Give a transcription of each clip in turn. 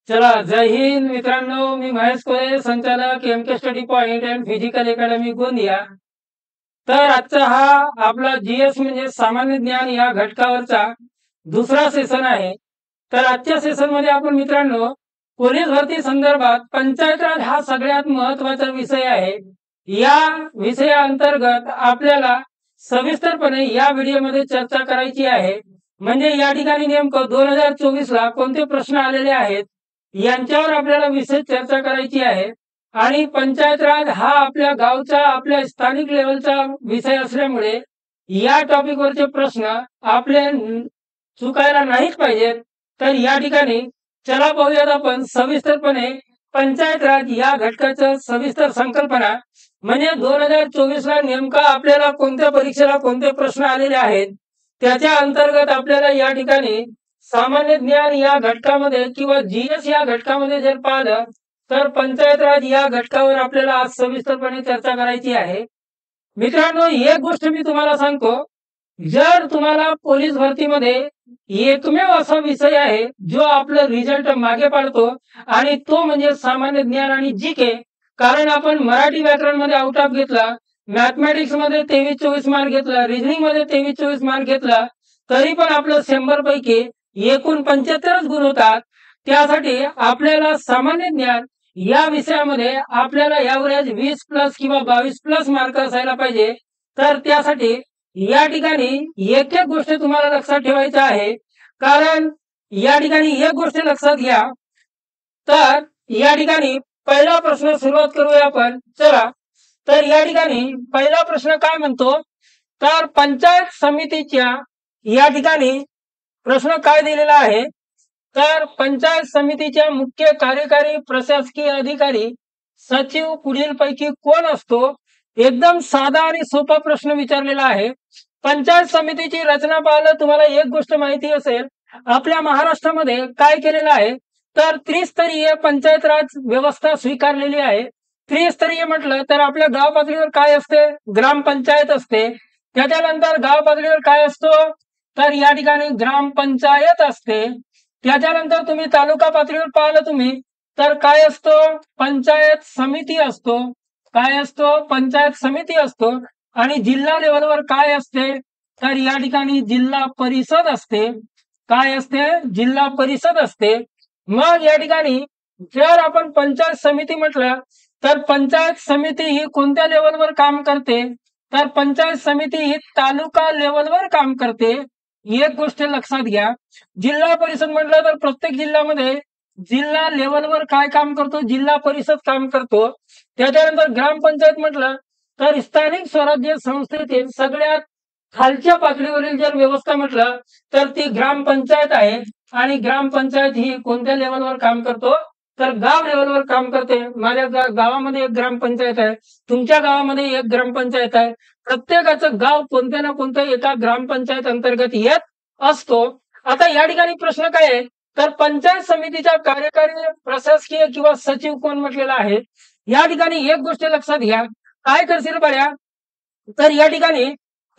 चला, जय हिंद मित्रांनो. मी महेश कोळे, संचालक MK study point and physical academy Gondia. तर आजचा हा आपला जीएस म्हणजे सामान्य ज्ञान या घटकावरचा दुसरा सेशन आहे. तर आजच्या सेशन मध्ये आपण मित्रांनो पोलीस भरती संदर्भात पंचायत राज हा सगळ्यात महत्वाचा विषय आहे. या विषयाअंतर्गत आपल्याला सविस्तरपणे या व्हिडिओमध्ये चर्चा करायची आहे. म्हणजे या ठिकाणी नेमकं 2024 ला कोणते प्रश्न आलेले आहेत यांच्यावर आपल्याला विशेष चर्चा करायची आहे. आणि पंचायत राज हा आपल्या गावचा, आपल्या स्थानिक लेवलचा विषय असल्यामुळे या टॉपिक वरचे प्रश्न आपले चुकायला नाहीच पाहिजेत. तर या ठिकाणी चला पाहूयात आपण सविस्तरपणे पंचायत राज या घटकाचं सविस्तर संकल्पना. म्हणजे 2024 ला नेमका आपल्याला कोणत्या परीक्षेला कोणते प्रश्न आलेले आहेत त्याच्या अंतर्गत आपल्याला या ठिकाणी सामान्य ज्ञान या घटकामध्ये किंवा जीएस या घटकामध्ये जर पाहिलं तर पंचायत राज या घटकावर आपल्याला आज सविस्तरपणे चर्चा करायची आहे. मित्रांनो, एक गोष्ट मी तुम्हाला सांगतो, जर तुम्हाला पोलीस भरतीमध्ये एकमेव असा विषय आहे जो आपलं रिझल्ट मागे पाडतो आणि तो म्हणजे सामान्य ज्ञान आणि जीके. कारण आपण मराठी व्याकरण मध्ये आउट ऑफ घेतला, मॅथमॅटिक्स मध्ये 23-24 मार्क घेतला, रिझनिंग मध्ये 23-24 मार्क घेतला, तरी पण आपलं 100 पैकी एकूण 75च गुण होतात. त्यासाठी आपल्याला सामान्य ज्ञान या विषयामध्ये आपल्याला यावरेज 20+ किंवा 22+ मार्क असायला पाहिजे. तर त्यासाठी या ठिकाणी एक एक गोष्ट तुम्हाला लक्षात ठेवायचं आहे. कारण या ठिकाणी एक गोष्ट लक्षात घ्या. तर या ठिकाणी पहिला प्रश्न सुरुवात करूया आपण. चला, तर या ठिकाणी पहिला प्रश्न काय म्हणतो, तर पंचायत समितीच्या या ठिकाणी प्रश्न काय दिलेला आहे, तर पंचायत समितीच्या मुख्य कार्यकारी प्रशासकीय अधिकारी सचिव पुढील पैकी कोण असतो. एकदम साधा आणि सोपा प्रश्न विचारलेला आहे. पंचायत समितीची रचना पाहिलं तुम्हाला एक गोष्ट माहिती असेल, आपल्या महाराष्ट्रामध्ये काय केलेलं आहे, तर त्रिस्तरीय पंचायत राज व्यवस्था स्वीकारलेली आहे. त्रिस्तरीय म्हटलं तर आपल्या गाव पातळीवर काय असते, ग्रामपंचायत असते. त्याच्यानंतर गाव पातळीवर काय असतो, तर या ठिकाणी ग्रामपंचायत असते. त्याच्यानंतर तुम्ही तालुका पातळीवर पाहिलं तुम्ही तर काय असतो, पंचायत समिती असतो. काय असतो, पंचायत समिती असतो. आणि जिल्हा लेवलवर काय असते, तर या ठिकाणी जिल्हा परिषद असते. काय असते, जिल्हा परिषद असते. मग या ठिकाणी जर आपण पंचायत समिती म्हटलं तर पंचायत समिती ही कोणत्या लेवलवर काम करते, तर पंचायत समिती ही तालुका लेवलवर काम करते. एक गोष्ट लक्षात घ्या. जिल्हा परिषद म्हटलं तर प्रत्येक जिल्ह्यामध्ये जिल्हा लेवलवर काय काम करतो, जिल्हा परिषद काम करतो. त्याच्यानंतर ग्रामपंचायत म्हटलं तर स्थानिक स्वराज्य संस्थेतील सगळ्यात खालच्या पातळीवरील जर व्यवस्था म्हटलं तर ती ग्रामपंचायत आहे. आणि ग्रामपंचायत ही कोणत्या लेवलवर काम करतो, तर गाव लेवलवर काम करते. माझ्या गावामध्ये एक ग्रामपंचायत आहे, तुमच्या गावामध्ये एक ग्रामपंचायत आहे. प्रत्येकाचं गाव कोणत्या ना कोणत्या एका ग्रामपंचायत अंतर्गत येत असतो. आता या ठिकाणी प्रश्न काय आहे, तर पंचायत समितीच्या कार्यकारी प्रशासकीय किंवा सचिव कोण म्हटलेला आहे. या ठिकाणी एक गोष्ट लक्षात घ्या, काय करशील बऱ्या, तर या ठिकाणी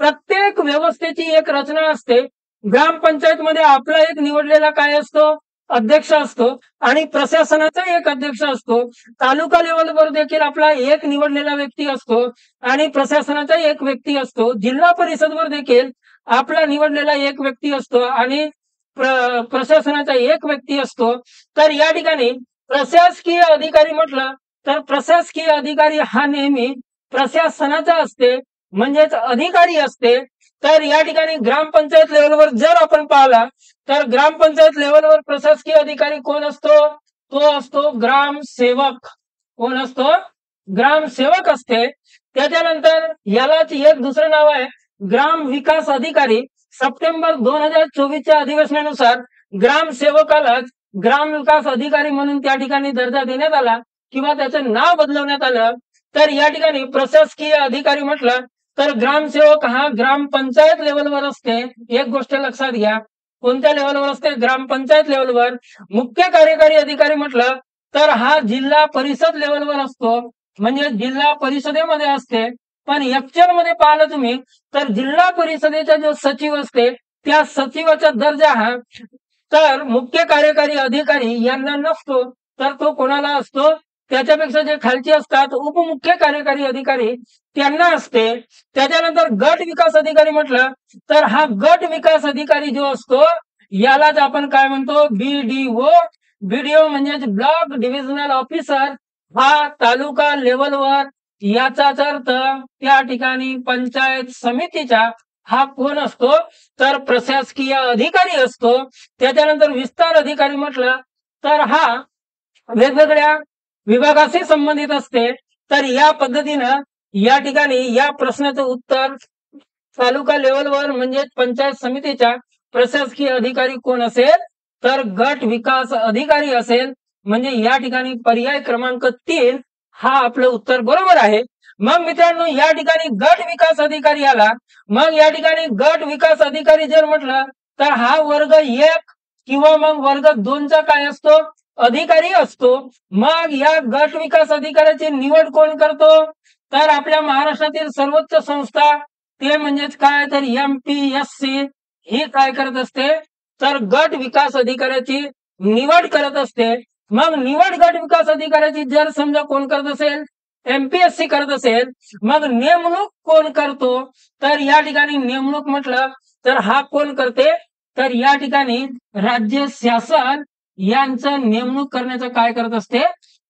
प्रत्येक व्यवस्थेची एक रचना असते. ग्रामपंचायत मध्ये आपला एक निवडलेला काय असतो, अध्यक्ष असतो. आणि प्रशासनाचा एक अध्यक्ष असतो. तालुका लेवलवर देखील आपला एक निवडलेला व्यक्ती असतो आणि प्रशासनाचा एक व्यक्ती असतो. जिल्हा परिषदवर देखील आपला निवडलेला एक व्यक्ती असतो आणि प्रशासनाचा एक व्यक्ती असतो. तर या ठिकाणी प्रशासकीय अधिकारी म्हटलं तर प्रशासकीय अधिकारी हा नेहमी प्रशासनाचा असते, म्हणजेच अधिकारी असते. तर या ठिकाणी ग्रामपंचायत लेवलवर जर आपण पाहिला तर ग्रामपंचायत लेवलवर प्रशासकीय अधिकारी कोण असतो, तो असतो ग्रामसेवक. कोण असतो, ग्रामसेवक असते. त्याच्यानंतर यालाच एक दुसरं नाव आहे ग्राम विकास अधिकारी. सप्टेंबर 2024च्या अधिवेशनानुसार ग्रामसेवकालाच ग्राम विकास अधिकारी म्हणून त्या ठिकाणी दर्जा देण्यात आला किंवा त्याचं नाव बदलवण्यात आलं. तर या ठिकाणी प्रशासकीय अधिकारी म्हटलं तर ग्रामसेवक हा ग्रामपंचायत लेवलवर असते. एक गोष्ट लक्षात घ्या, कोणत्या लेवलवर असते, ग्रामपंचायत लेवलवर. मुख्य कार्यकारी अधिकारी म्हटलं तर हा जिल्हा परिषद लेवलवर असतो, म्हणजे जिल्हा परिषदेमध्ये असते. पण ऍक्च्युअल मध्ये पाहिलं तुम्ही तर जिल्हा परिषदेचा जो सचिव असते त्या सचिवाचा दर्जा हा तर मुख्य कार्यकारी अधिकारी यांना नसतो, तर तो कोणाला असतो? त्याच्यापेक्षा जे खालचे असतात उपमुख्य कार्यकारी अधिकारी त्यांना असते. त्याच्यानंतर गट विकास अधिकारी म्हटलं तर हा गट विकास अधिकारी जो असतो यालाच आपण काय म्हणतो? बीडीओ. बीडीओ म्हणजे ब्लॉक डिव्हिजनल ऑफिसर. हा तालुका लेवलवर याचाच अर्थ त्या ठिकाणी पंचायत समितीच्या हा कोण असतो? तर प्रशासकीय अधिकारी असतो. त्याच्यानंतर विस्तार अधिकारी म्हटलं तर हा वेगवेगळ्या विभागाशी संबंधित असते. तर या पद्धतीनं या ठिकाणी या प्रश्नाचं उत्तर तालुका लेवलवर म्हणजे पंचायत समितीच्या प्रशासकीय अधिकारी कोण असेल? तर गट विकास अधिकारी असेल. म्हणजे या ठिकाणी पर्याय क्रमांक 3 हा आपलं उत्तर बरोबर आहे. मग मित्रांनो या ठिकाणी गट विकास अधिकारी आला. मग या ठिकाणी गट विकास अधिकारी जर म्हटलं तर हा वर्ग 1 किंवा मग वर्ग 2चा काय असतो? अधिकारी असतो. मग या गट विकास अधिकाऱ्याची निवड कोण करतो? तर आपल्या महाराष्ट्रातील सर्वोच्च संस्था ते म्हणजेच काय? तर MPSC ही काय करत असते? तर गट विकास अधिकाऱ्याची निवड करत असते. मग निवड गट विकास अधिकाऱ्याची जर समजा कोण करत असेल? MPSC करत असेल. मग नेमणूक कोण करतो? तर या ठिकाणी नेमणूक म्हटलं तर हा कोण करते? तर या ठिकाणी राज्य शासन यांचं नेमणूक करण्याचं काय करत असते?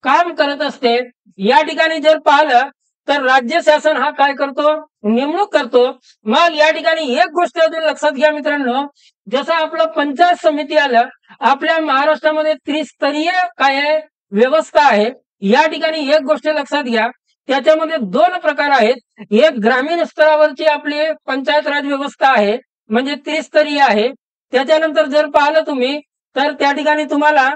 काम करत असते. या ठिकाणी जर पाहिलं तर राज्य शासन हा काय करतो? नेमणूक करतो. मग या ठिकाणी एक गोष्ट अजून लक्षात घ्या मित्रांनो, जसं आपलं पंचायत समिती आलं, आपल्या महाराष्ट्रामध्ये त्रिस्तरीय काय आहे? व्यवस्था आहे. या ठिकाणी एक गोष्ट लक्षात घ्या, त्याच्यामध्ये 2 प्रकार आहेत. एक ग्रामीण स्तरावरची आपली पंचायत राज व्यवस्था आहे, म्हणजे त्रिस्तरीय आहे. त्याच्यानंतर जर पाहिलं तुम्ही तर त्या ठिकाणी तुम्हाला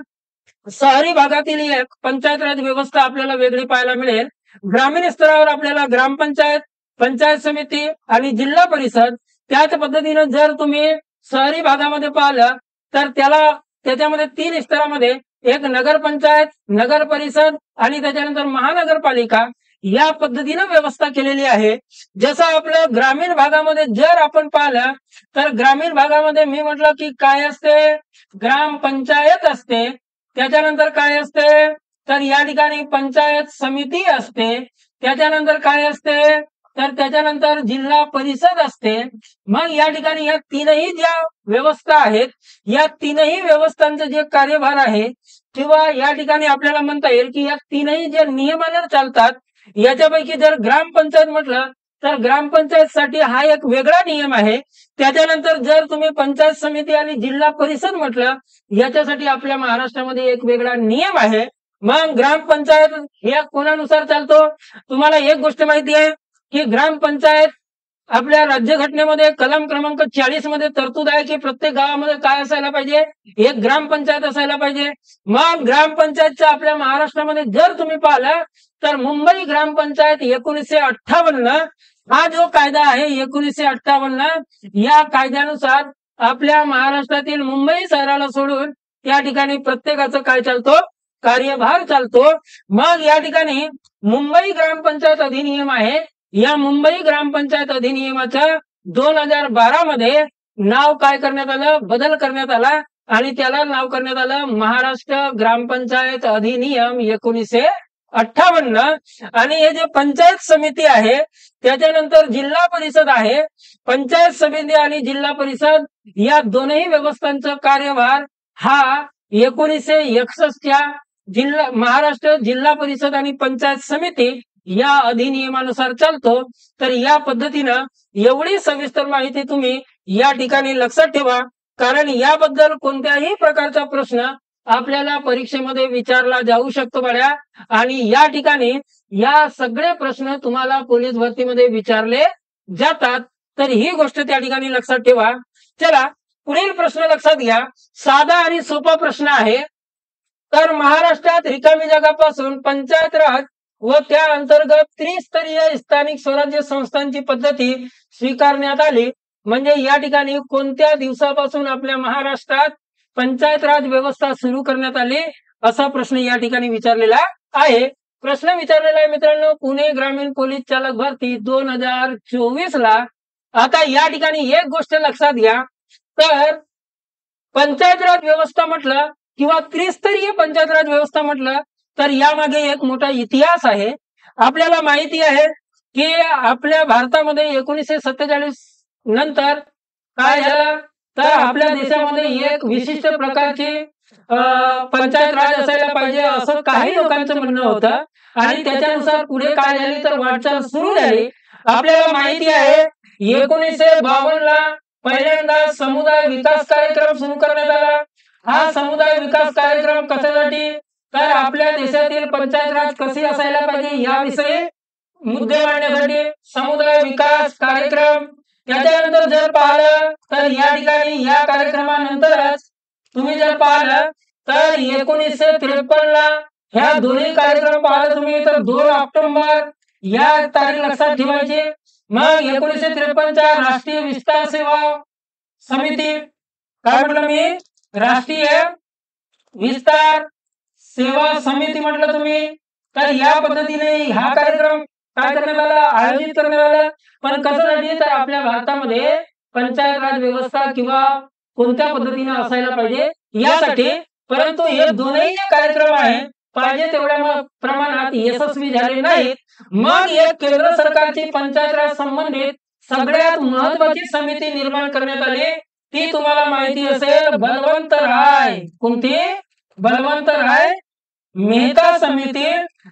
शहरी भागातील एक पंचायत राज व्यवस्था आपल्याला वेगळी पाहायला मिळेल. ग्रामीण स्तरावर आपल्याला ग्रामपंचायत, पंचायत समिती आणि जिल्हा परिषद. त्याच पद्धतीने जर तुम्ही शहरी भागामध्ये पाहिलं तर त्याच्यामध्ये 3 स्तरामध्ये एक नगरपंचायत, नगर परिषद आणि त्याच्यानंतर महानगरपालिका या पद्धतीने व्यवस्था केलेली आहे. जसं आपलं ग्रामीण भागामध्ये जर आपण पाहिलं तर ग्रामीण भागामध्ये मी म्हटलं की काय असते? ग्रामपंचायत असते. त्याच्यानंतर काय असते? तर या ठिकाणी पंचायत समिती असते. त्याच्यानंतर काय असते? तर त्याच्यानंतर जिल्हा परिषद असते. मग या ठिकाणी या 3ही ज्या व्यवस्था आहेत, या 3ही व्यवस्थांचं जे कार्यभार आहे किंवा या ठिकाणी आपल्याला म्हणता येईल की या 3ही जे नियमाने चालतात, याच्यापैकी जर ग्रामपंचायत म्हटलं तर ग्रामपंचायतसाठी हा एक वेगळा नियम आहे. त्याच्यानंतर जर तुम्ही पंचायत समिती आणि जिल्हा परिषद म्हटलं याच्यासाठी आपल्या महाराष्ट्रामध्ये एक वेगळा नियम आहे. मग ग्रामपंचायत हे कोणानुसार चालतो? तुम्हाला एक गोष्ट माहिती आहे की ग्रामपंचायत आपल्या राज्यघटनेमध्ये कलम क्रमांक 40 मध्ये तरतूद आहे की प्रत्येक गावामध्ये काय असायला पाहिजे? एक ग्रामपंचायत असायला पाहिजे. मग ग्रामपंचायतच्या आपल्या महाराष्ट्रामध्ये जर तुम्ही पाहिलं तर मुंबई ग्रामपंचायत 1958 हा जो कायदा आहे 1958 या कायद्यानुसार आपल्या महाराष्ट्रातील मुंबई शहराला सोडून त्या ठिकाणी प्रत्येकाचं काय चालतो? कार्यभार चालतो. मग या ठिकाणी मुंबई ग्रामपंचायत अधिनियम आहे. या मुंबई ग्रामपंचायत अधिनियमाचं 2012 मध्ये नाव काय करण्यात आलं? बदल करण्यात आला आणि त्याला नाव करण्यात आलं महाराष्ट्र ग्रामपंचायत अधिनियम 1958. आणि हे जे पंचायत समिती आहे त्याच्यानंतर जिल्हा परिषद आहे. पंचायत समिती आणि जिल्हा परिषद या दोनही व्यवस्थांचा कार्यभार हा 1961च्या महाराष्ट्र जिल्हा परिषद आणि पंचायत समिती या अधिनियमानुसार चालतो. तर या पद्धतीनं एवढी सविस्तर माहिती तुम्ही या ठिकाणी लक्षात ठेवा, कारण याबद्दल कोणत्याही प्रकारचा प्रश्न आपल्याला परीक्षेमध्ये विचारला जाऊ शकतो बाळा. आणि या ठिकाणी या सगळे प्रश्न तुम्हाला पोलीस भरतीमध्ये विचारले जातात. तर ही गोष्ट त्या ठिकाणी लक्षात ठेवा. चला पुढील प्रश्न लक्षात घ्या. साधा आणि सोपा प्रश्न आहे. तर महाराष्ट्रात रिकामी जागापासून पंचायत राज व त्या अंतर्गत त्रिस्तरीय स्थानिक स्वराज्य संस्थांची पद्धती स्वीकारण्यात आली. म्हणजे या ठिकाणी कोणत्या दिवसापासून आपल्या महाराष्ट्रात पंचायत राज व्यवस्था सुरू करण्यात आली असा प्रश्न या ठिकाणी विचारलेला आहे. प्रश्न विचारलेला आहे मित्रांनो पुणे ग्रामीण पोलीस चालक भरती 2024 ला. आता या ठिकाणी एक गोष्ट लक्षात घ्या, तर पंचायत राज व्यवस्था म्हटलं किंवा त्रिस्तरीय पंचायत राज व्यवस्था म्हटलं तर यामागे एक मोठा इतिहास आहे. आपल्याला माहिती आहे की आपल्या भारतामध्ये 1947 नंतर काय झालं तर आपल्या देशामध्ये एक विशिष्ट प्रकारची पंचायत राज असायला पाहिजे असं काही लोकांचं म्हणणं होतं आणि त्याच्यानुसार पुढे काय झाली तर वाटचाल सुरू झाली. आपल्याला माहिती आहे 1952ला पहिल्यांदा समुदाय विकास कार्यक्रम सुरू करण्यात आला. हा समुदाय विकास कार्यक्रम कशासाठी तर आपल्या देशातील पंचायत राज कशी असायला पाहिजे याविषयी मुद्दे मांडण्यासाठी समुदाय विकास कार्यक्रम. त्याच्यानंतर जर पाहिलं तर या ठिकाणी या कार्यक्रमानंतरच तुम्ही जर पाहिलं तर 1953ला ह्या दोन्ही कार्यक्रम पाहिलं तुम्ही तर 2 ऑक्टोबर या तारीख लक्षात ठेवायची. मग 1953च्या राष्ट्रीय विस्तार सेवा समिती काय म्हटलं मी राष्ट्रीय विस्तार सेवा समिती म्हटलं तुम्ही तर या पद्धतीने हा कार्यक्रम काय करण्यात आला आयोजित करण्यात आला. पण कशासाठी तर आपल्या भारतामध्ये पंचायत राज व्यवस्था किंवा कोणत्या पद्धतीने असायला पाहिजे यासाठी. परंतु हे दोनही कार्यक्रम आहे पाहिजे तेवढ्या प्रमाणात यशस्वी झाले नाहीत. मग एक केंद्र सरकारची पंचायत राज संबंधित सगळ्यात महत्वाची समिती निर्माण करण्यात आली. ती तुम्हाला माहिती असेल बलवंत राय. कोणती बलवंत राय मेहता समिती.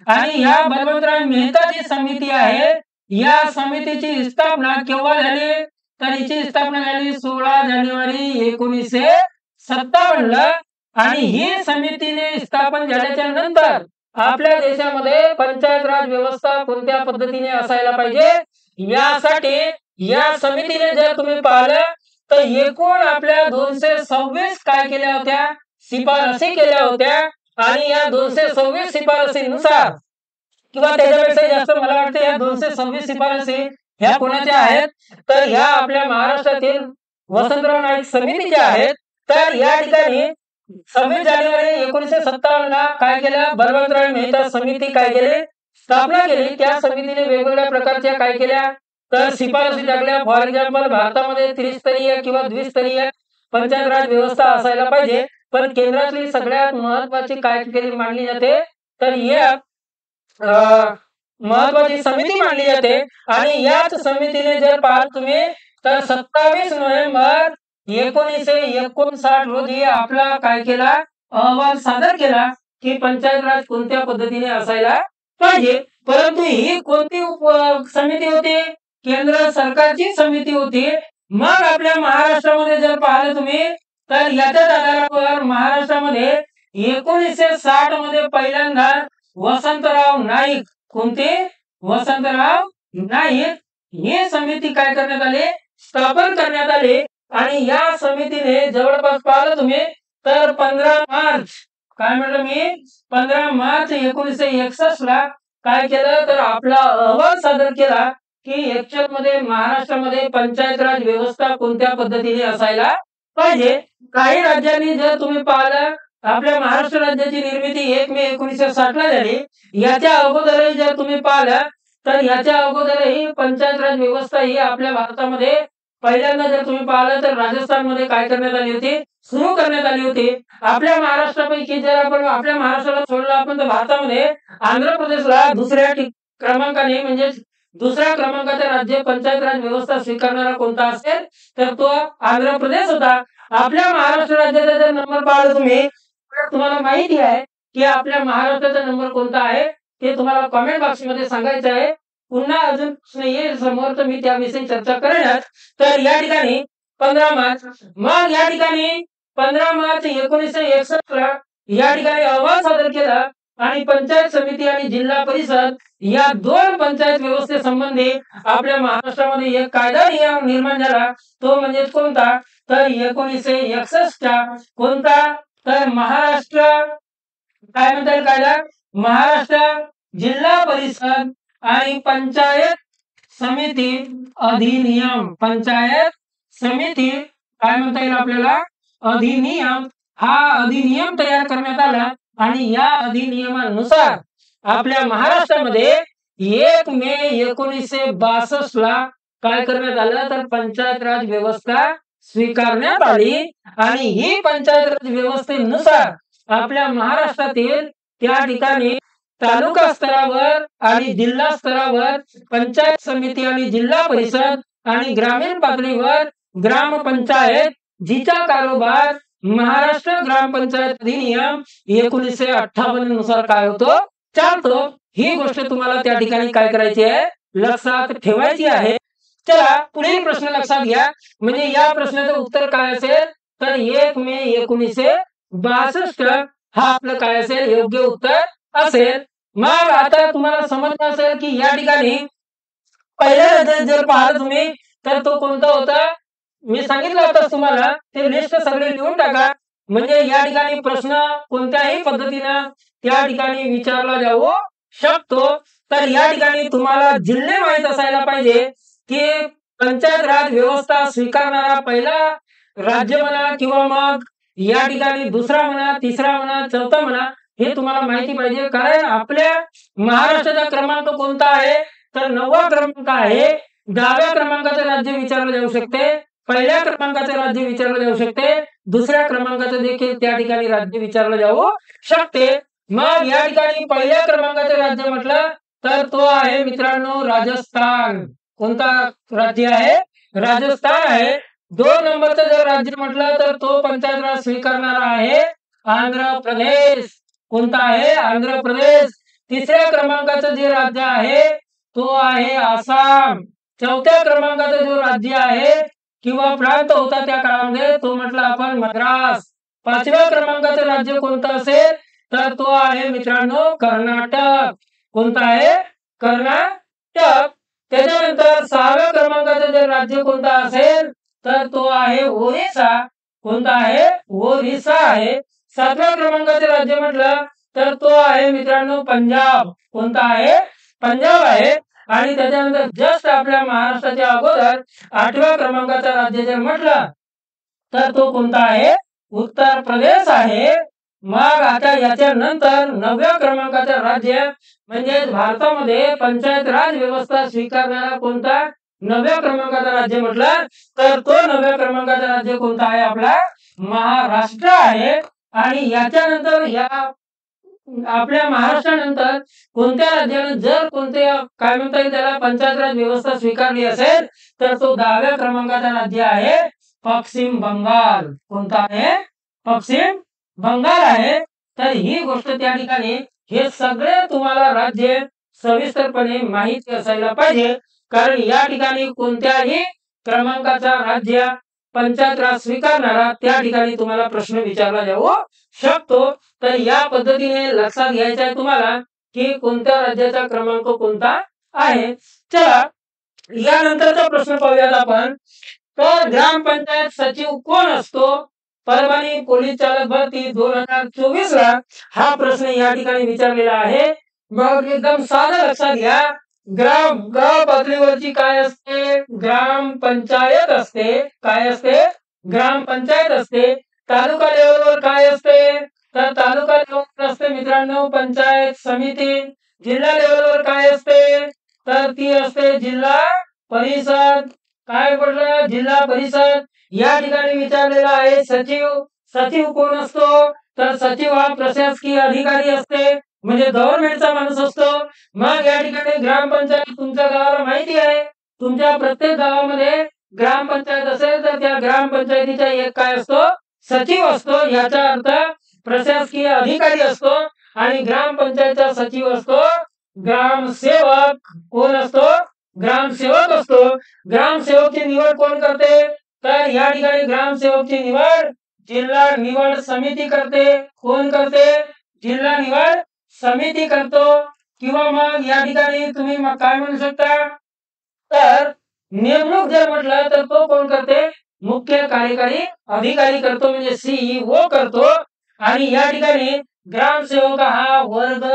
आणि या बलवंतराय मेहता जी समिती आहे या समितीची स्थापना केव्हा झाली तर हिची स्थापना झाली 16 जानेवारी 1957ला. आणि ही समितीने स्थापन झाल्याच्या नंतर आपल्या देशामध्ये पंचायत राज व्यवस्था कोणत्या पद्धतीने असायला पाहिजे यासाठी या समितीने जर तुम्ही पाहिलं तर एकूण आपल्या 226 काय केल्या होत्या शिफारसी केल्या होत्या. आणि या 226 शिफारसीनुसार किंवा त्याच्यापेक्षा जास्त मला वाटतं या 226 शिफारसी ह्या कोणाच्या आहेत तर ह्या आपल्या महाराष्ट्रातील वसंतराव नाईक समितीच्या आहेत. तर या ठिकाणी 26 जानेवारी 1957ला काय केलं बलवंतराय मेहता समिती काय केली स्थापना केली. त्या समितीने वेगवेगळ्या प्रकारच्या काय केल्या तर शिफारसी टाकल्या. फॉर एक्झाम्पल भारतामध्ये त्रिस्तरीय किंवा द्विस्तरीय पंचायत राज व्यवस्था असायला पाहिजे. पण केंद्रातली सगळ्यात महत्वाची काय केली मांडली जाते तर एक महत्वाची समिती मांडली जाते. आणि याच समितीने जर पाहाल तुम्ही तर 27 नोव्हेंबर 1959 रोजी आपला काय केला अहवाल सादर केला की पंचायत राज कोणत्या पद्धतीने असायला पाहिजे. परंतु ही कोणती समिती होती केंद्र सरकारची समिती होती. मग आपल्या महाराष्ट्रामध्ये जर पाहिलं तुम्ही तर याच्याच आधारावर महाराष्ट्रामध्ये 1960 मध्ये पहिल्यांदा वसंतराव नाईक कोणते वसंतराव नाईक ही समिती काय करण्यात आली स्थापन करण्यात आली. आणि या समितीने जवळपास पाहिलं तुम्ही तर 15 मार्च काय म्हटलं मी 15 मार्च 1961 ला काय केलं तर आपला अहवाल सादर केला की ऍक्च्युअल मध्ये महाराष्ट्रामध्ये पंचायत राज व्यवस्था कोणत्या पद्धतीने असायला पाहिजे. काही राज्यांनी जर तुम्ही पाहिलं आपल्या महाराष्ट्र राज्याची निर्मिती 1 मे 1960 ला झाली. याच्या अगोदरही जर तुम्ही पाहिलं तर याच्या अगोदरही पंचायत राज व्यवस्था ही आपल्या भारतामध्ये पहिल्यांदा जर तुम्ही पाहिलं तर राजस्थान मध्ये काय करण्यात आली होती सुरू करण्यात आली होती. आपल्या महाराष्ट्रापैकी जर आपण आपल्या महाराष्ट्राला सोडलं आपण तर भारतामध्ये आंध्र प्रदेशला दुसऱ्या क्रमांकाने म्हणजे दुसऱ्या क्रमांकाचे राज्य पंचायत राज व्यवस्था स्वीकारणारा कोणता असेल तर तो आंध्र प्रदेश होता. आपल्या महाराष्ट्र राज्याचा जर नंबर पाहिला तुम्ही तर तुम्हाला माहिती आहे की आपल्या महाराष्ट्राचा नंबर कोणता आहे ते तुम्हाला कमेंट बॉक्स मध्ये सांगायचं आहे. पुन्हा अजून येईल समोर तर मी त्याविषयी चर्चा करेनच. तर या ठिकाणी 15 मार्च मग या ठिकाणी 15 मार्च 1961 ला या ठिकाणी अहवाल सादर केला. आणि पंचायत समिती आणि जिल्हा परिषद या दोन पंचायत व्यवस्थेसंबंधी आपल्या महाराष्ट्रामध्ये एक कायदा निर्माण झाला. तो म्हणजे कोणता तर 1961 चा कोणता तर महाराष्ट्र काय म्हणतात कायदा महाराष्ट्र जिल्हा परिषद आणि पंचायत समिती अधिनियम. पंचायत समिती काय म्हणता येईल आपल्याला अधिनियम. हा अधिनियम तयार करण्यात आला. आणि या अधिनियमानुसार आपल्या महाराष्ट्रामध्ये 1 मे 1962 ला काय करण्यात आलं तर पंचायत राज व्यवस्था स्वीकारण्यात आली आणि ही पंचायत राज व्यवस्थेनुसार आपल्या महाराष्ट्रातील त्या ठिकाणी तालुका स्तरावर आणि जिल्हा स्तरावर पंचायत समिती आणि जिल्हा परिषद आणि ग्रामीण पातळीवर ग्रामपंचायत जिचा कारोबार महाराष्ट्र ग्रामपंचायत अधिनियम 1958 नुसार काय होतो, चालतो। ही गोष्ट तुम्हाला त्या ठिकाणी काय करायची आहे, लक्षात ठेवायची आहे। चला पुढील प्रश्न लक्षात घ्या। म्हणजे या प्रश्नाचं उत्तर काय असेल तर 1 मे 1962 हा आपलं काय असेल, योग्य उत्तर असेल। मग आता तुम्हाला समजलं असेल की या ठिकाणी पहिल्या राज्यात जर पाहिलं तुम्ही तर तो कोणता होता, मी सांगितलं होतं तुम्हाला, ते लिस्ट सगळे लिहून टाका। म्हणजे या ठिकाणी प्रश्न कोणत्याही पद्धतीने त्या ठिकाणी विचारला जाऊ शकतो। तर या ठिकाणी तुम्हाला जिल्हे माहित असायला पाहिजे की पंचायत राज व्यवस्था स्वीकारणारा पहिला राज्य म्हणा किंवा मग या ठिकाणी दुसरा म्हणा, तिसरा म्हणा, चौथा म्हणा, हे तुम्हाला माहिती पाहिजे। कारण आपल्या महाराष्ट्राचा क्रमांक कोणता आहे तर 9वा क्रमांक आहे। 10व्या क्रमांकाचे राज्य विचारले जाऊ शकते, पहिल्या क्रमांकाचे राज्य विचारले जाऊ शकते, दुसऱ्या क्रमांकाचे देखील त्या ठिकाणी राज्य विचारले जाऊ शकते। मग या ठिकाणी पहिल्या क्रमांकाचे राज्य म्हटलं तर तो आहे मित्रांनो राजस्थान। कोणता राज्य आहे, राजस्थान आहे। 2 नंबरचं जर राज्य म्हटलं तर तो पंचायत राज स्वीकारणारा आहे आंध्र प्रदेश। कोणता आहे, आंध्र प्रदेश। तिसऱ्या क्रमांकाचं जे राज्य आहे तो आहे आसाम। चौथ्या क्रमांकाचं जो राज्य आहे किंवा प्रांत होता त्या काळामध्ये तो म्हटलं आपण मद्रास। 5व्या क्रमांकाचं राज्य कोणतं असेल तर तो आहे मित्रांनो कर्नाटक। कोणता आहे, कर्नाटक। त्याच्यानंतर 6व्या क्रमांकाचं जर राज्य कोणता असेल तर तो आहे ओरिसा। कोणता आहे, ओरिसा आहे। 7व्या क्रमांकाचे राज्य म्हटलं तर तो आहे मित्रांनो पंजाब। कोणता आहे, पंजाब आहे। आणि त्याच्यानंतर जस्ट आपल्या महाराष्ट्राच्या अगोदर 8व्या क्रमांकाचा राज्य जर म्हटलं तर तो कोणता आहे, उत्तर प्रदेश आहे। मग आता याच्या नंतर 9व्या क्रमांकाचे राज्य म्हणजे भारतामध्ये पंचायत राज व्यवस्था स्वीकारणारा कोणता 9व्या क्रमांकाचा राज्य म्हटलं तर तो 9व्या क्रमांकाचा राज्य कोणता आहे, आपला महाराष्ट्र आहे। आणि याच्यानंतर या आपल्या महाराष्ट्रानंतर कोणत्या राज्याने जर कोणत्या काय म्हणता येईल त्याला पंचायत राज व्यवस्था स्वीकारली असेल तर तो 10व्या क्रमांकाचा राज्य आहे पश्चिम बंगाल। कोणता आहे, पश्चिम बंगाल आहे। तर ही गोष्ट त्या ठिकाणी हे सगळे तुम्हाला राज्य सविस्तरपणे माहिती असायला पाहिजे। कारण या ठिकाणी कोणत्याही क्रमांकाचा राज्य पंचायत राज स्वीकारणारा त्या ठिकाणी तुम्हाला प्रश्न विचारला जाऊ शकतो। तर या पद्धतीने लक्षात घ्यायचं आहे तुम्हाला की कोणत्या राज्याचा क्रमांक कोणता आहे। चला यानंतरचा प्रश्न पाहूयात आपण। तर ग्रामपंचायत सचिव कोण असतो, परभणी पोलीस चालक भरती 2024 ला हा प्रश्न या ठिकाणी विचारलेला आहे। मग एकदम साधं लक्षात घ्या, गाव पातळीवरची काय असते, ग्रामपंचायत असते। काय असते, ग्रामपंचायत असते। तालुका लेवलवर काय असते तर तालुका लेवलवर असते मित्रांनो पंचायत समिती। जिल्हा लेवलवर काय असते तर ती असते जिल्हा परिषद। काय म्हटलं, जिल्हा परिषद। या ठिकाणी विचारलेला आहे सचिव। सचिव कोण असतो तर सचिव हा प्रशासकीय अधिकारी असते, म्हणजे गव्हर्नमेंटचा माणूस असतो। मग या ठिकाणी ग्रामपंचायत तुमच्या गावाला माहिती आहे, तुमच्या प्रत्येक गावामध्ये ग्रामपंचायत असेल तर त्या ग्रामपंचायतीचा एक काय असतो, सचिव असतो। याचा अर्थ प्रशासकीय अधिकारी असतो आणि ग्रामपंचायतचा सचिव असतो ग्रामसेवक। कोण असतो, ग्रामसेवक असतो। ग्रामसेवकची निवड कोण करते तर या ठिकाणी ग्रामसेवकची निवड जिल्हा निवड समिती करते। कोण करते, जिल्हा निवड समिती करतो। किंवा मग या ठिकाणी तुम्ही मग काय म्हणू शकता तर नेमणूक जर म्हटलं तर तो कोण करते, मुख्य कार्यकारी अधिकारी करतो, म्हणजे सीईओ करतो। आणि या ठिकाणी ग्रामसेवक हा वर्ग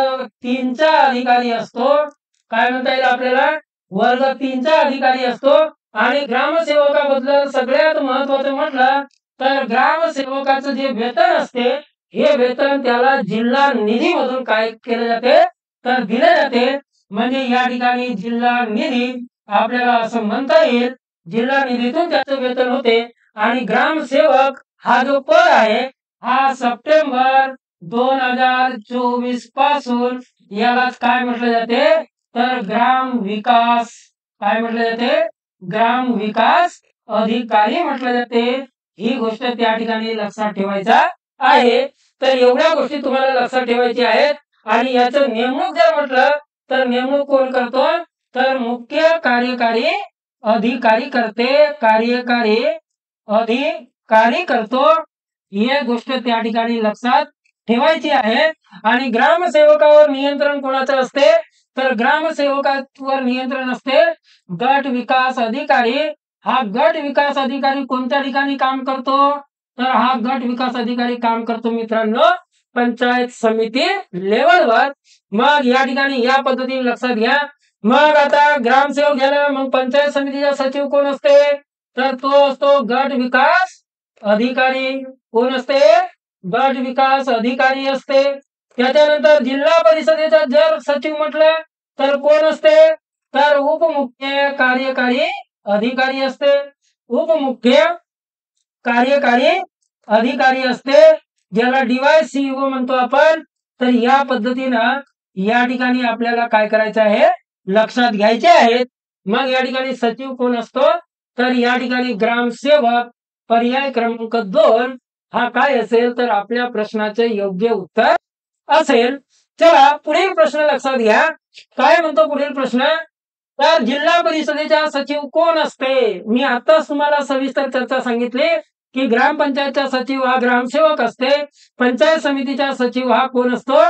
3 चा अधिकारी असतो। काय म्हणता येईल आपल्याला, वर्ग 3 चा अधिकारी असतो। आणि ग्रामसेवकाबद्दल सगळ्यात महत्त्वाचं म्हटलं तर ग्रामसेवकाचं जे वेतन असते हे वेतन त्याला जिल्हा निधी मधून काय केले जाते तर दिले जाते। म्हणजे या ठिकाणी जिल्हा निधी आपल्याला असं म्हणता येईल, जिल्हा निधीतून त्याचं वेतन होते। आणि ग्रामसेवक हा जो पद आहे हा सप्टेंबर 2024 पासून यालाच काय म्हटलं जाते तर ग्राम विकास काय म्हटलं जाते ग्राम विकास अधिकारी म्हटलं जाते। ही गोष्ट त्या ठिकाणी लक्षात ठेवायचा आहे। तर एवढ्या गोष्टी तुम्हाला लक्षात ठेवायच्या आहेत। आणि याचं नेमणूक जर म्हटलं तर नेमणूक कोण करतो तर मुख्य कार्यकारी अधिकारी करते कार्यकारी अधिकारी करतो। ही गोष्ट त्या ठिकाणी लक्षात ठेवायची आहे। आणि ग्रामसेवकावर नियंत्रण कोणाचं असते तर ग्रामसेवकावर नियंत्रण असते गट विकास अधिकारी। हा गट विकास अधिकारी कोणत्या ठिकाणी काम करतो तर हा गट विकास अधिकारी काम करतो मित्रांनो पंचायत समिती लेवलवर। मग या ठिकाणी या पद्धतीने लक्षात घ्या। मग आता ग्रामसेवक झाला मग पंचायत समितीचा सचिव कोण असते तर तो असतो गट विकास अधिकारी। कोण असते गट विकास अधिकारी असते। त्याच्यानंतर जिल्हा परिषदेचा जर सचिव म्हटलं तर कोण असते तर उपमुख्य कार्यकारी अधिकारी असते। उपमुख्य कार्यकारी अधिकारी असते ज्याला DYCO म्हणतो आपण। तर या पद्धतीनं या ठिकाणी आपल्याला काय करायचं आहे लक्षात घ्यायचे आहेत। मग या ठिकाणी सचिव कोण असतो तर या ठिकाणी ग्रामसेवक पर्याय क्रमांक 2 हा काय असेल तर आपल्या प्रश्नाचे योग्य उत्तर असेल। चला पुढील प्रश्न लक्षात घ्या। काय म्हणतो पुढील प्रश्न तर जिल्हा परिषदेचा सचिव कोण असते। मी आताच तुम्हाला सविस्तर चर्चा सांगितली की ग्रामपंचायतचा सचिव हा ग्रामसेवक असते। पंचायत समितीचा सचिव हा कोण असतो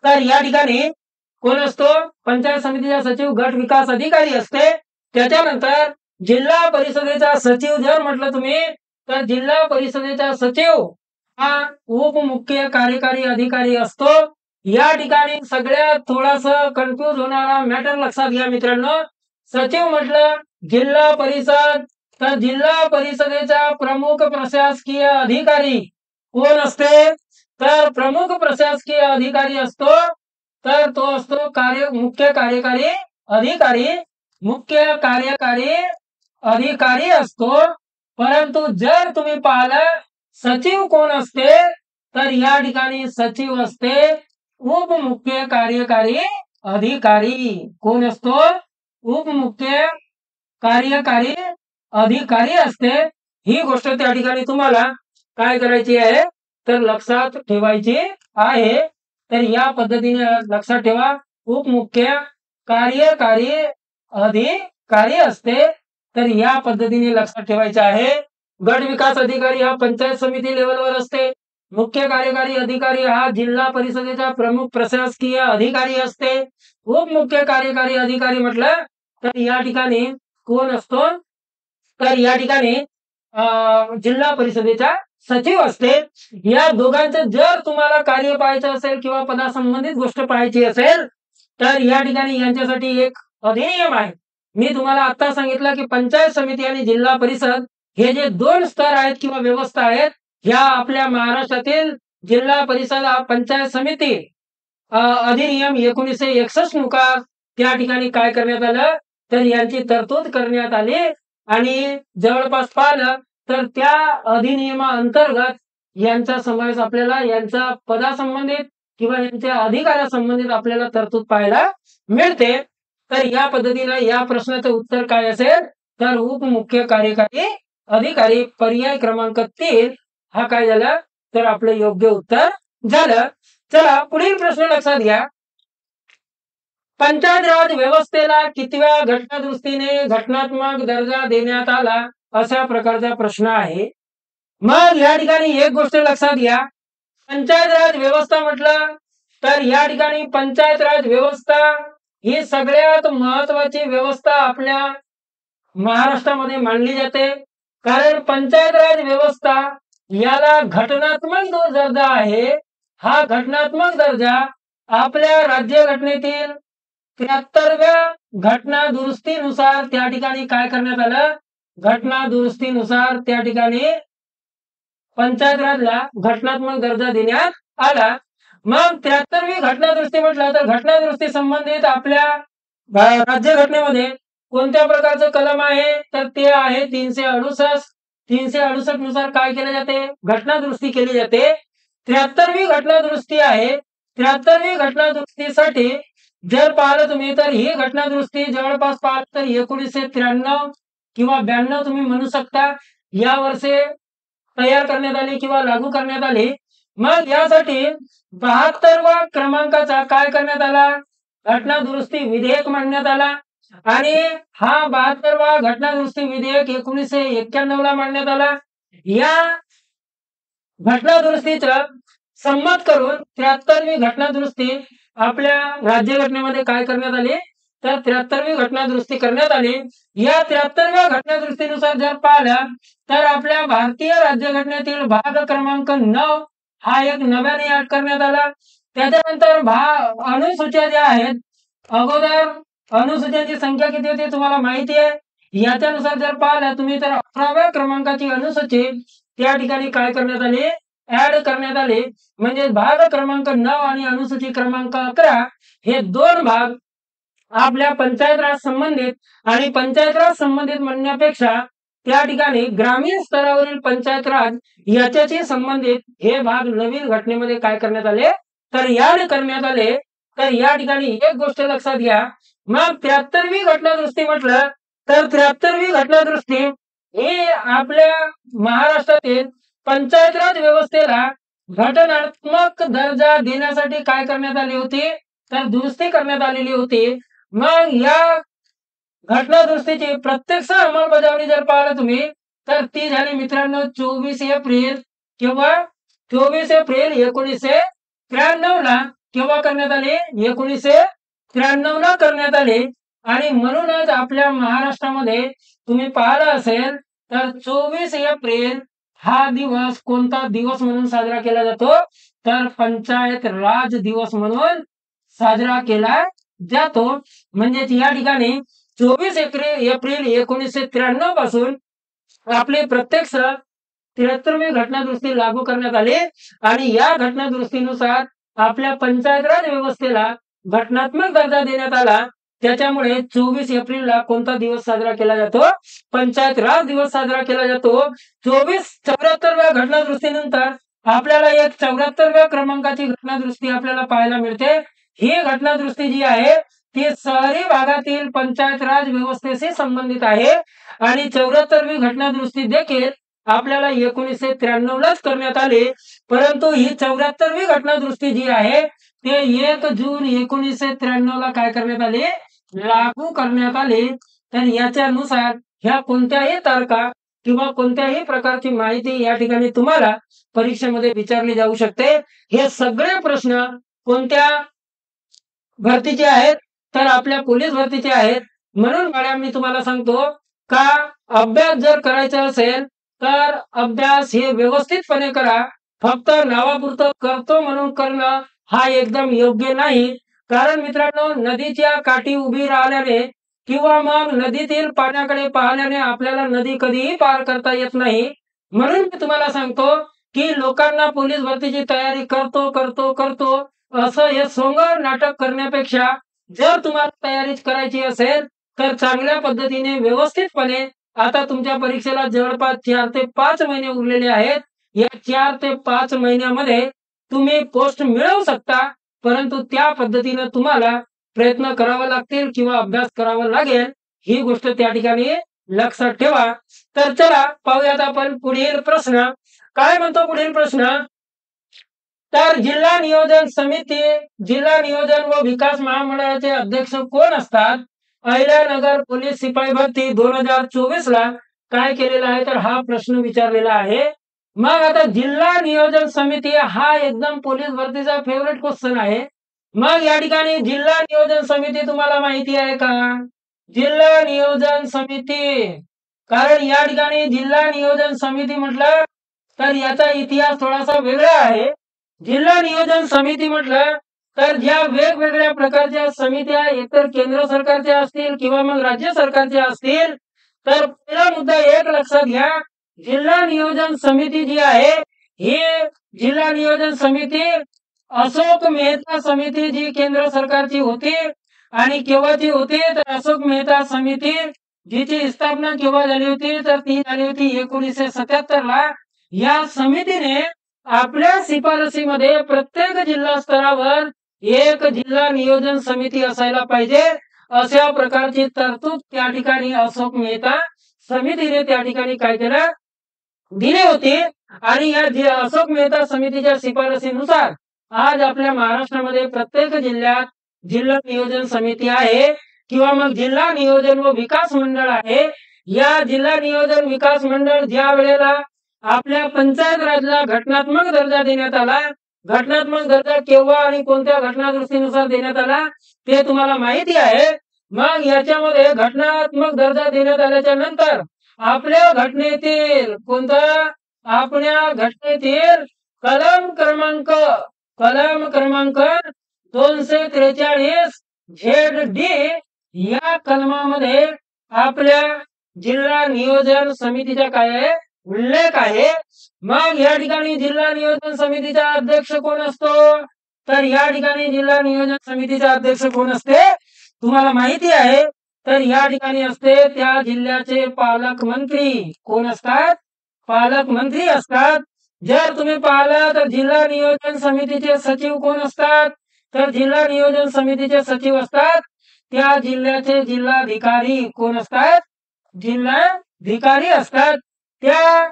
तर या ठिकाणी कोण असतो पंचायत समितीचा सचिव गट विकास अधिकारी असते। त्याच्यानंतर जिल्हा परिषदेचा सचिव जर म्हटलं तुम्ही तर जिल्हा परिषदेचा सचिव हा उपमुख्य कार्यकारी अधिकारी असतो। या ठिकाणी सगळ्यात थोडासा कन्फ्यूज होणारा मॅटर लक्षात घ्या मित्रांनो। सचिव म्हटलं जिल्हा परिषद तर जिल्हा परिषदेचा प्रमुख प्रशासकीय अधिकारी कोण असते तर प्रमुख प्रशासकीय अधिकारी असतो तर तो असतो मुख्य कार्यकारी अधिकारी। मुख्य कार्यकारी अधिकारी असतो। परंतु जर तुम्ही पाहिलं सचिव कोण असते तर या ठिकाणी सचिव असते उपमुख्य कार्यकारी अधिकारी। कोण असतो उपमुख्य कार्यकारी अधिकारी असते। ही गोष्ट त्या ठिकाणी तुम्हाला काय करायची आहे तर लक्षात ठेवायची आहे। तर या पद्धतीने लक्षात ठेवा उपमुख्य कार्यकारी अधिकारी असते। तर या पद्धतीने लक्षात ठेवायचे आहे। गट विकास अधिकारी हा पंचायत समिती लेवलवर असते। मुख्य कार्यकारी अधिकारी हा जिल्हा परिषदेचा प्रमुख प्रशासकीय अधिकारी असते। उपमुख्य कार्यकारी अधिकारी म्हटलं तर या ठिकाणी कोण असतो तर या ठिकाणी जिल्हा परिषदेचा सचिव असते। या दोघांचं जर तुम्हाला कार्य पाहायचं असेल किंवा पदासंबंधित गोष्ट पाहायची असेल तर या ठिकाणी यांच्यासाठी एक अधिनियम आहे। मी तुम्हाला आता सांगितलं की पंचायत समिती आणि जिल्हा परिषद हे जे 2 स्तर आहेत किंवा व्यवस्था आहेत ह्या आपल्या महाराष्ट्रातील जिल्हा परिषद पंचायत समिती अधिनियम 1961 नुसार त्या ठिकाणी काय करण्यात आलं तर यांची तरतूद करण्यात आली। आणि जवळपास पाहिलं तर त्या अधिनियमाअंतर्गत यांचा समावेश आपल्याला यांचा पदासंबंधित किंवा यांच्या अधिकारासंबंधित आपल्याला तरतूद पाहायला मिळते। तर या पद्धतीने या प्रश्नाचं उत्तर काय असेल तर उपमुख्य कार्यकारी अधिकारी पर्याय क्रमांक 3 हा काय झाला तर आपलं योग्य उत्तर झालं। चला पुढील प्रश्न लक्षात घ्या। पंचायत राज व्यवस्थेला कितव्या घटनादुरुस्तीने घटनात्मक दर्जा देण्यात आला अशा प्रकारचा प्रश्न आहे। मग या ठिकाणी एक गोष्ट लक्षात घ्या पंचायत राज व्यवस्था म्हटलं तर या ठिकाणी पंचायत राज व्यवस्था ही सगळ्यात महत्वाची व्यवस्था आपल्या महाराष्ट्रामध्ये मानली जाते। कारण पंचायत राज व्यवस्था याला घटनात्मक जो दर्जा आहे हा घटनात्मक दर्जा आपल्या राज्यघटनेतील 73व्या घटना दुरुस्तीनुसार त्या ठिकाणी काय करण्यात आलं घटना दुरुस्तीनुसार त्या ठिकाणी पंचायत राजला घटनात्मक दर्जा देण्यात आला। मग 73वी घटना दुरुस्ती म्हटलं तर घटना दुरुस्ती संबंधित आपल्या राज्यघटनेमध्ये कोणत्या प्रकारचं कलम आहे तर ते आहे 368 368 नुसार काय केले जाते, घटना दुरुस्ती केली जाते. 73वी घटना दुरुस्ती आहे. 73वी घटना दुरुस्तीसाठी जर पाहिलं तुम्ही तर ही घटना दुरुस्ती जवळपास पाहिलं तर 1993 किंवा 92 तुम्ही म्हणू शकता या वर्षी तयार करण्यात आली किंवा लागू करण्यात आली. मग यासाठी 72व्या क्रमांकाचा काय करण्यात आला, घटना दुरुस्ती विधेयक मांडण्यात आला आणि हा 72वा घटना दुरुस्ती विधेयक 1991 ला मांडण्यात आला. या घटना दुरुस्तीचं संमत करून 73वी घटना दुरुस्ती आपल्या राज्यघटनेमध्ये काय करण्यात आली, तर 73वी घटना दुरुस्ती करण्यात आली. या 73व्या घटना दुरुस्तीनुसार जर पाहिलं तर आपल्या भारतीय राज्यघटनेतील भाग क्रमांक 9 हा एक नव्याने ऍड करण्यात आला. त्याच्यानंतर अनुसूच्या ज्या आहेत, अगोदर अनुसूच्यांची संख्या किती होती तुम्हाला माहिती आहे. याच्यानुसार जर पाहिलं तुम्ही तर 11व्या क्रमांकाची अनुसूची त्या ठिकाणी काय करण्यात आली, ऍड करण्यात आली. म्हणजे भाग क्रमांक 9 आणि अनुसूची क्रमांक 11 हे दोन भाग आपल्या पंचायत राज संबंधित आणि पंचायत राज संबंधित म्हणण्यापेक्षा त्या ठिकाणी ग्रामीण स्तरावरील पंचायत राज याच्याशी संबंधित हे भाग नवीन घटनेमध्ये काय करण्यात आले, तर ऍड करण्यात आले. तर या ठिकाणी एक गोष्ट लक्षात घ्या. मग 73वी घटना दुरुस्ती म्हटलं तर 73वी घटना दुरुस्ती ही आपल्या महाराष्ट्रातील पंचायत राज व्यवस्थेला घटनात्मक दर्जा देण्यासाठी काय करण्यात आली होती, तर दुरुस्ती करण्यात आलेली होती. मग या घटना दुरुस्तीची प्रत्यक्ष अंमलबजावणी जर पाहिलं तुम्ही तर ती झाली मित्रांनो 24 एप्रिल किंवा 24 एप्रिल 1993 ला केव्हा करण्यात आली, 1993 ला करण्यात आली. आणि म्हणूनच आपल्या महाराष्ट्रामध्ये तुम्ही पाहिलं असेल तर 24 एप्रिल हा दिवस कोणता दिवस म्हणून साजरा केला जातो, तर पंचायत राज दिवस म्हणून साजरा केला जातो. म्हणजे या ठिकाणी 24 एप्रिल 1993 पासून आपले प्रत्यक्ष 73वी घटना दुरुस्ती लागू करण्यात आली आणि या घटना दुरुस्तीनुसार आपल्या पंचायत राज व्यवस्थेला घटनात्मक दर्जा देण्यात आला. त्याच्यामुळे 24 एप्रिलला कोणता दिवस साजरा केला जातो, पंचायत राज दिवस साजरा केला जातो. 74व्या घटना दुरुस्तीनंतर आपल्याला एक 74व्या क्रमांकाची घटना दुरुस्ती आपल्याला पाहायला मिळते. ही घटना दुरुस्ती जी आहे ती शहरी भागातील पंचायत राज व्यवस्थेशी संबंधित आहे आणि 74वी घटना दुरुस्ती देखील आपल्याला 1993 लाच करण्यात आली. परंतु ही 74वी घटना दुरुस्ती जी आहे ते 1 जून 1993 ला काय करण्यात आली, लागू करण्यात आली. तर याच्यानुसार ह्या कोणत्याही तारखा किंवा कोणत्याही प्रकारची माहिती या ठिकाणी तुम्हाला परीक्षेमध्ये विचारली जाऊ शकते. हे सगळे प्रश्न कोणत्या भरतीचे आहेत, तर आपल्या पोलीस भरतीचे आहेत. म्हणून मॅडम मी तुम्हाला सांगतो का अभ्यास जर करायचा असेल तर अभ्यास हे व्यवस्थितपणे करा. फक्त नावापुरतं करतो म्हणून करणं हा एकदम योग्य नाही. कारण मित्रांनो नदीच्या काठी उभी राहिल्याने किंवा मग नदीतील पाण्याकडे पाहिल्याने आपल्याला नदी कधीही पार करता येत नाही. म्हणून मी तुम्हाला सांगतो की लोकांना पोलीस भरतीची तयारी करतो करतो करतो असं हे सोंगर नाटक करण्यापेक्षा जर तुम्हाला तयारी करायची असेल तर चांगल्या पद्धतीने व्यवस्थितपणे आता तुमच्या परीक्षेला जवळपास 4 ते 5 महिने उरलेले आहेत. या 4 ते 5 महिन्यामध्ये तुम्ही पोस्ट मिळवू शकता. परंतु त्या पद्धतीने तुम्हाला प्रयत्न करावा लागतील किंवा अभ्यास करावा लागेल. ही गोष्ट त्या ठिकाणी लक्षात ठेवा. तर चला पाहूयात आपण पुढील प्रश्न. काय म्हणतो पुढील प्रश्न, तर जिल्हा नियोजन समिती, जिल्हा नियोजन व विकास महामंडळाचे अध्यक्ष कोण असतात. अहिल्यानगर पोलीस शिपाई भरती 2024 ला काय केलेला आहे, तर हा प्रश्न विचारलेला आहे. मग आता जिल्हा नियोजन समिती हा एकदम पोलीस भरतीचा फेवरेट क्वेश्चन आहे. मग या ठिकाणी जिल्हा नियोजन समिती तुम्हाला माहिती आहे का, जिल्हा नियोजन समिती. कारण या ठिकाणी जिल्हा नियोजन समिती म्हटलं तर याचा इतिहास थोडासा वेगळा आहे. जिल्हा नियोजन समिती म्हटलं तर ज्या वेगवेगळ्या प्रकारच्या समित्या एकतर केंद्र सरकारच्या असतील किंवा मग राज्य सरकारच्या असतील, तर पहिला मुद्दा एक लक्षात घ्या, जिल्हा नियोजन समिती जी आहे ही जिल्हा नियोजन समिती अशोक मेहता समिती जी केंद्र सरकारची होती आणि केव्हाची होती, तर अशोक मेहता समिती जिची स्थापना केव्हा झाली होती तर ती झाली होती 1977 ला। या समितीने आपल्या शिफारसीमध्ये प्रत्येक जिल्हा स्तरावर एक जिल्हा नियोजन समिती असायला पाहिजे अशा प्रकारची तरतूद त्या ठिकाणी अशोक मेहता समितीने त्या ठिकाणी काय केलं दिली होती। आणि या अशोक मेहता समितीच्या शिफारसीनुसार आज आपल्या महाराष्ट्रामध्ये प्रत्येक जिल्ह्यात जिल्हा नियोजन समिती आहे किंवा मग जिल्हा नियोजन व विकास मंडळ आहे। या जिल्हा नियोजन विकास मंडळ ज्या वेळेला आपल्या पंचायत राजला घटनात्मक दर्जा देण्यात आला, घटनात्मक दर्जा केव्हा आणि कोणत्या घटनादुरुस्तीनुसार देण्यात आला ते तुम्हाला माहिती आहे। मग याच्यामध्ये घटनात्मक दर्जा देण्यात आल्याच्या नंतर आपल्या घटनेतील आपल्या घटनेतील कलम क्रमांक 243 ZD या कलमामध्ये आपल्या जिल्हा नियोजन समितीचा काय आहे उल्लेख आहे। मग या ठिकाणी जिल्हा नियोजन समितीचा अध्यक्ष कोण असतो तर या ठिकाणी जिल्हा नियोजन समितीचा अध्यक्ष कोण असते तुम्हाला माहिती आहे। तर या ठिकाणी असते त्या जिल्ह्याचे पालकमंत्री। कोण असतात पालकमंत्री असतात। जर तुम्ही पाहिलं तर जिल्हा नियोजन समितीचे सचिव कोण असतात तर जिल्हा नियोजन समितीचे सचिव असतात त्या जिल्ह्याचे जिल्हाधिकारी। कोण असतात जिल्हाधिकारी असतात। त्या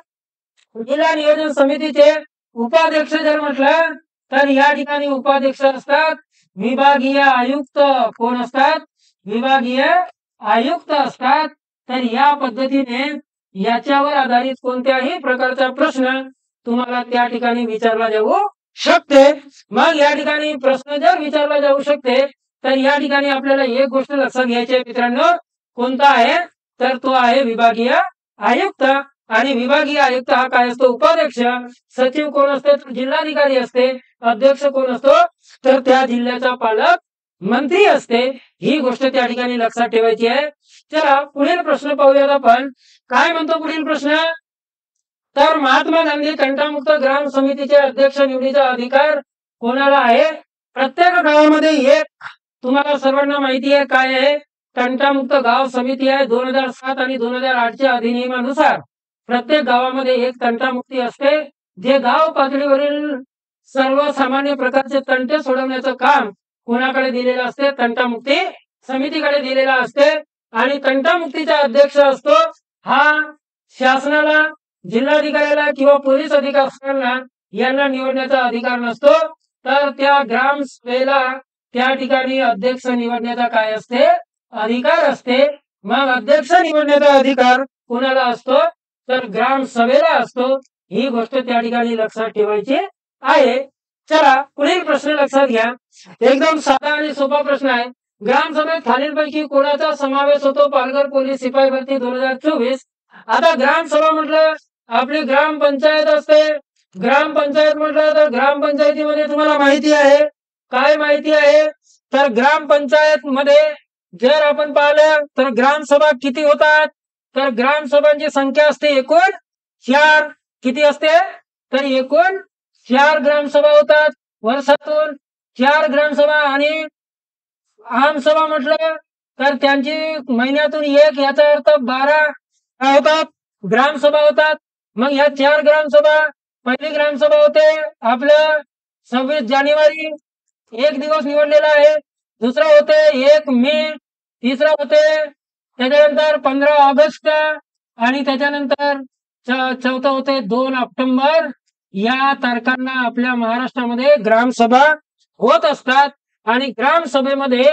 जिल्हा नियोजन समितीचे उपाध्यक्ष जर म्हटलं तर या ठिकाणी उपाध्यक्ष असतात विभागीय आयुक्त। कोण असतात विभागीय आयुक्त असतात। तर या पद्धतीने याच्यावर आधारित कोणत्याही प्रकारचा प्रश्न तुम्हाला त्या ठिकाणी विचारला जाऊ शकते। मग या ठिकाणी प्रश्न जर विचारला जाऊ शकते तर या ठिकाणी आपल्याला एक गोष्ट लक्षात घ्यायची आहे मित्रांनो, कोणता आहे तर तो आहे विभागीय आयुक्त। आणि विभागीय आयुक्त हा काय असतो उपाध्यक्ष। सचिव कोण असते तर जिल्हाधिकारी असते। अध्यक्ष कोण असतो तर त्या जिल्ह्याचा पालक मंत्री असते। ही गोष्ट त्या ठिकाणी लक्षात ठेवायची आहे। चला पुढील प्रश्न पाहूयात आपण। काय म्हणतो पुढील प्रश्न तर महात्मा गांधी तंटामुक्त ग्राम समितीचे अध्यक्ष निवडीचा अधिकार कोणाला आहे। प्रत्येक गावामध्ये एक तुम्हाला सर्वांना माहिती आहे काय आहे तंटामुक्त गाव समिती आहे। 2007 आणि 2008च्या अधिनियमानुसार प्रत्येक गावामध्ये एक तंटामुक्ती असते। जे गाव पातळीवरील सर्वसामान्य प्रकारचे तंटे सोडवण्याचं काम कोणाकडे दिलेलं असते तंटामुक्ती समितीकडे दिलेला असते। आणि तंटामुक्तीचा अध्यक्ष असतो हा शासनाला जिल्हाधिकाऱ्याला किंवा पोलीस अधिकाऱ्यांना यांना निवडण्याचा अधिकार नसतो। तर त्या ग्राम सभेला त्या ठिकाणी अध्यक्ष निवडण्याचा काय असते अधिकार असते। मग अध्यक्ष निवडण्याचा अधिकार कोणाला असतो तर ग्राम सभेला असतो। ही गोष्ट त्या ठिकाणी लक्षात ठेवायची आहे। चला पुढील प्रश्न लक्षात घ्या। एकदम साधा आणि सोपा प्रश्न आहे। ग्रामसभेत खालीलपैकी कोणाचा समावेश होतो पालघर पोलीस शिपाई भरती 2024। आता ग्रामसभा म्हटलं आपली ग्रामपंचायत असते। ग्रामपंचायत म्हटलं तर ग्रामपंचायतीमध्ये तुम्हाला माहिती आहे काय माहिती आहे तर ग्रामपंचायत मध्ये जर आपण पाहिलं तर ग्रामसभा किती होतात तर ग्रामसभांची संख्या असते एकूण 4। किती असते तर एकूण 4 ग्रामसभा होतात वर्षातून 4 ग्रामसभा। आणि आमसभा म्हटलं तर त्यांची महिन्यातून एक याचा अर्थ 12 होतात ग्रामसभा होतात। मग या 4 ग्रामसभा पहिली ग्रामसभा होते आपलं 26 जानेवारी एक दिवस निवडलेला आहे। दुसरा होते 1 मे, तिसरा होते त्याच्यानंतर 15 ऑगस्ट आणि त्याच्यानंतर चौथा होते 2 ऑक्टोबर। या तारखांना आपल्या महाराष्ट्रामध्ये ग्रामसभा होत असतात। आणि ग्रामसभेमध्ये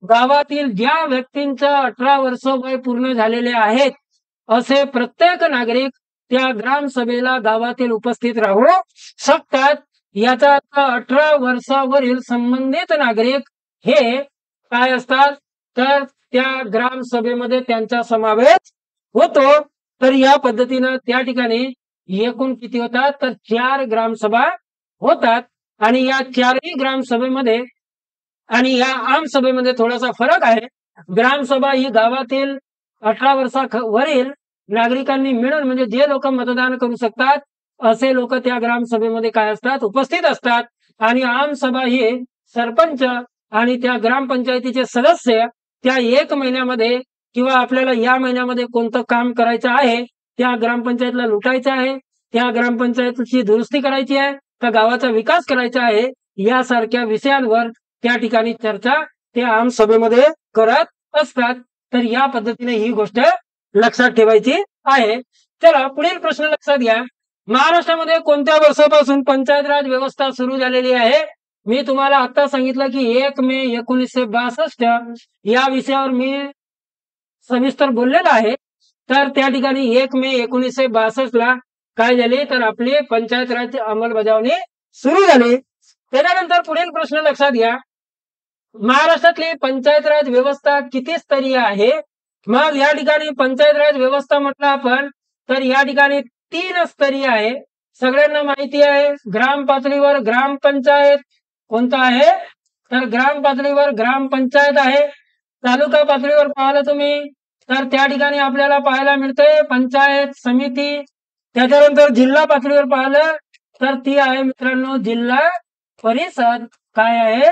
गावातील ज्या व्यक्तींचं 18 वर्ष वय पूर्ण झालेले आहेत असे प्रत्येक नागरिक त्या ग्रामसभेला गावातील उपस्थित राहू शकतात। याचा अर्थ 18 वर्षावरील संबंधित नागरिक हे काय असतात तर त्या ग्रामसभेमध्ये त्यांचा समावेश होतो। तर या पद्धतीने त्या ठिकाणी एकूण किती होतात तर 4 ग्रामसभा होतात। आणि या 4ही ग्रामसभेमध्ये आणि या आमसभेमध्ये थोडासा फरक आहे। ग्रामसभा ही गावातील 18 वर्षावरील नागरिकांनी मिळून म्हणजे जे लोक मतदान करू शकतात असे लोक त्या ग्रामसभेमध्ये काय असतात उपस्थित असतात। आणि आमसभा ही सरपंच आणि त्या ग्रामपंचायतीचे सदस्य त्या 1 महिन्यामध्ये किंवा आपल्याला या महिन्यामध्ये कोणतं काम करायचं आहे, त्या ग्रामपंचायतला लुटायचं आहे, त्या ग्रामपंचायतीची दुरुस्ती करायची आहे, त्या गावाचा विकास करायचा आहे, यासारख्या विषयांवर त्या ठिकाणी चर्चा ते आम सभेमध्ये करत असतात. तर या पद्धतीने ही गोष्ट लक्षात ठेवायची आहे. चला पुढील प्रश्न लक्षात घ्या. महाराष्ट्रामध्ये कोणत्या वर्षापासून पंचायत राज व्यवस्था सुरू झालेली आहे? मी तुम्हाला आता सांगितलं की 1 मे 1962 या विषयावर मी सविस्तर बोललेला आहे. तर त्या ठिकाणी 1 मे 1962 ला काय झाले, तर आपली पंचायत राज अंमलबजावणी सुरू झाली. त्याच्यानंतर पुढील प्रश्न लक्षात घ्या. महाराष्ट्रातली पंचायत राज व्यवस्था किती स्तरीय आहे? मग या ठिकाणी पंचायत राज व्यवस्था म्हटलं आपण, तर या ठिकाणी 3 स्तरीय आहे. सगळ्यांना माहिती आहे. ग्राम पातळीवर ग्रामपंचायत कोणता आहे, तर ग्राम पातळीवर ग्रामपंचायत आहे. तालुका पातळीवर पाहिलं तुम्ही, तर त्या ठिकाणी आपल्याला पाहायला मिळते पंचायत समिती. त्याच्यानंतर जिल्हा पातळीवर पाहिलं तर ती आहे मित्रांनो जिल्हा परिषद. काय आहे?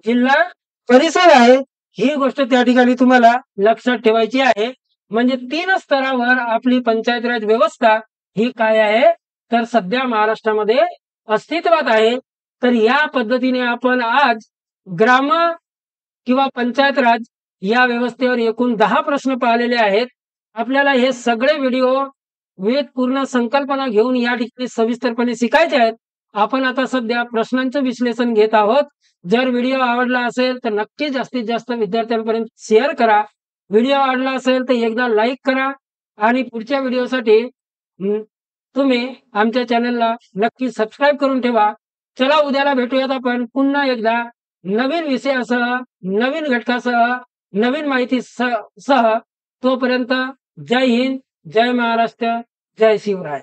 जिल्हा परिषद आहे. ही गोष्ट त्या ठिकाणी तुम्हाला लक्षात ठेवायची आहे. म्हणजे 3 स्तरावर आपली पंचायत राज व्यवस्था ही काय आहे, तर सध्या महाराष्ट्रामध्ये अस्तित्वात आहे. तर या पद्धतीने आपण आज ग्राम किंवा पंचायत राज या व्यवस्थेवर एकूण 10 प्रश्न पाहिलेले आहेत. आपल्याला हे सगळे व्हिडिओ विथ पूर्ण संकल्पना घेऊन या ठिकाणी सविस्तरपणे शिकायचे आहेत. आपण आता सध्या प्रश्नांचं विश्लेषण घेत आहोत. जर व्हिडिओ आवडला असेल तर नक्की जास्तीत जास्त विद्यार्थ्यांपर्यंत शेअर करा. व्हिडिओ आवडला असेल तर एकदा लाईक करा आणि पुढच्या व्हिडिओसाठी तुम्ही आमच्या चॅनलला नक्की सबस्क्राईब करून ठेवा. चला उद्याला भेटूयात आपण पुन्हा एकदा नवीन विषयासह, नवीन घटकासह, नवीन माहिती सह. तोपर्यंत जय हिंद, जय महाराष्ट्र, जय शिवराय.